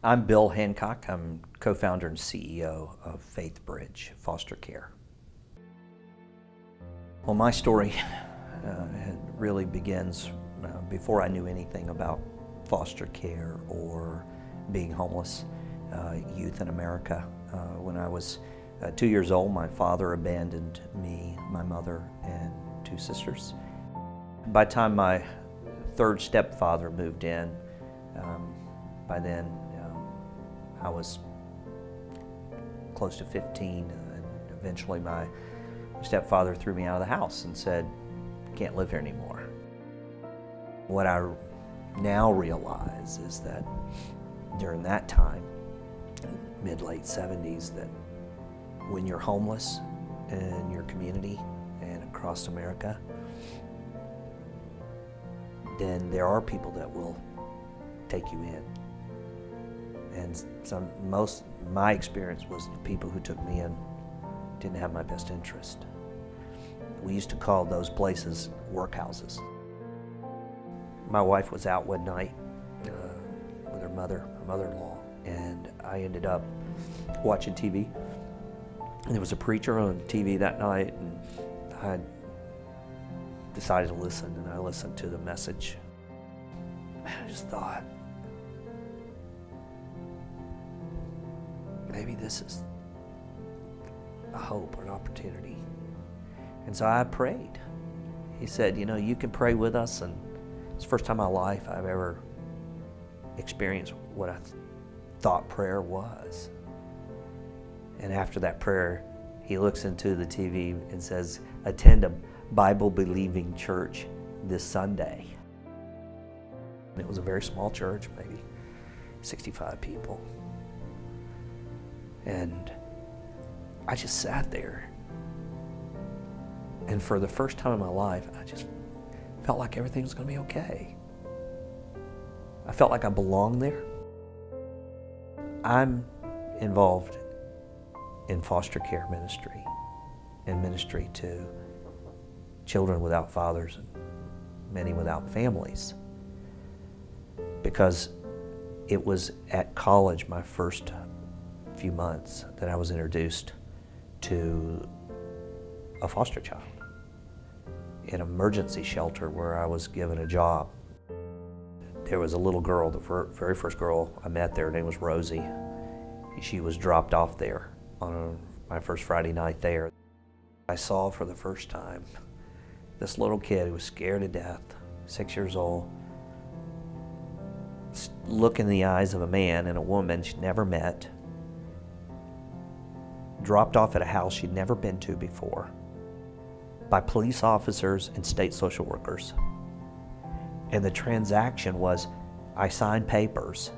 I'm Bill Hancock. I'm co-founder and CEO of FaithBridge Foster Care. Well, my story really begins before I knew anything about foster care or being homeless youth in America. When I was 2 years old, my father abandoned me, my mother, and two sisters. By the time my third stepfather moved in, by then I was close to 15, and eventually my stepfather threw me out of the house and said, "Can't live here anymore." What I now realize is that during that time, mid-late 70s, that when you're homeless in your community and across America, then there are people that will take you in. And my experience was the people who took me in didn't have my best interest. We used to call those places workhouses. My wife was out one night with her mother-in-law, and I ended up watching TV. And there was a preacher on TV that night, and I decided to listen, and I listened to the message. And I just thought, maybe this is a hope or an opportunity. And so I prayed. He said, "You know, you can pray with us." And it's the first time in my life I've ever experienced what I thought prayer was. And after that prayer, he looks into the TV and says, "Attend a Bible-believing church this Sunday." And it was a very small church, maybe 65 people. And I just sat there. And for the first time in my life, I just felt like everything was going to be okay. I felt like I belonged there. I'm involved in foster care ministry and ministry to children without fathers and many without families, because it was at college, my first few months, that I was introduced to a foster child in an emergency shelter where I was given a job. There was a little girl, the very first girl I met there, her name was Rosie. She was dropped off there on my first Friday night there. I saw for the first time this little kid who was scared to death, 6 years old, look in the eyes of a man and a woman she'd never met, dropped off at a house she'd never been to before by police officers and state social workers. And the transaction was, I sign papers,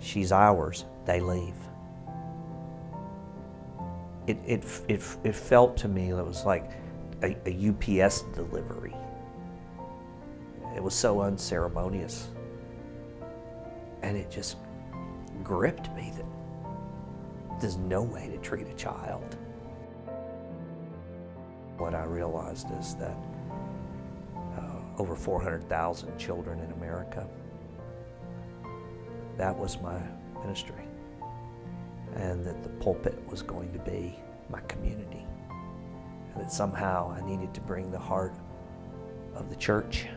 she's ours, they leave. It felt to me that it was like a UPS delivery. It was so unceremonious. And it just gripped me that there's no way to treat a child. What I realized is that over 400,000 children in America, that was my ministry. And that the pulpit was going to be my community. And that somehow I needed to bring the heart of the church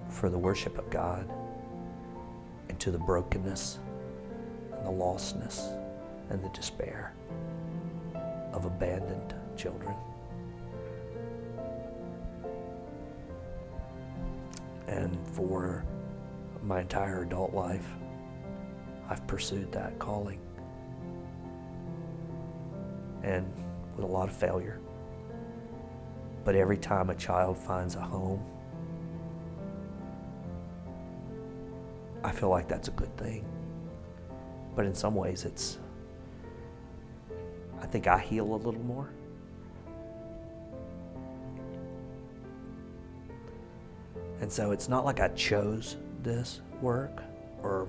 for the worship of God into the brokenness and the lostness and the despair of abandoned children. And for my entire adult life, I've pursued that calling, and with a lot of failure. But every time a child finds a home, I feel like that's a good thing. But in some ways I think I heal a little more. And so it's not like I chose this work or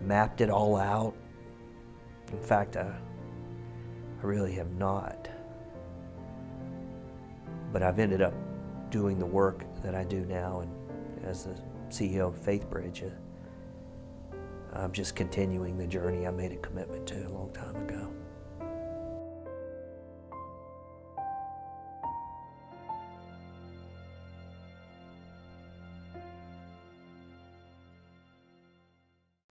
mapped it all out. In fact, I really have not. But I've ended up doing the work that I do now, and as the CEO of FaithBridge, I'm just continuing the journey I made a commitment to a long time ago.